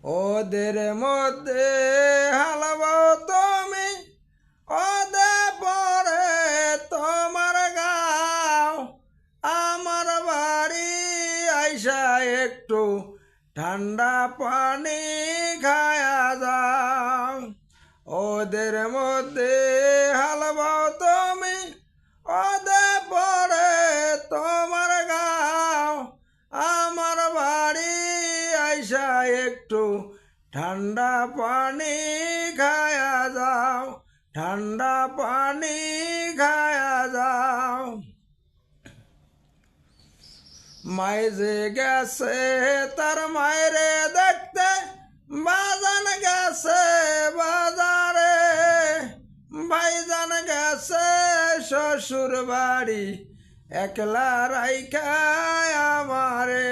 ওদের মধ্যে হালবাও তুমি, ওদের পরে তোমার গাও, আমার বাড়ি আইসা একটু ঠান্ডা পানি খায়া যাও। ওদের মধ্যে হালবাও তুমি, ওদের পরে তোমার গাও, আমার বাড়ি আইসা একটু ঠান্ডা পানি খায়া যাও, ঠান্ডা পানি খায়া যাও। মাইজে গেছে তার মায়েরে দেখতে, বাজান গেছে বাজারে, ভাইজান গেছে শ্বশুর বাড়ি, একলা রাইখা আমারে।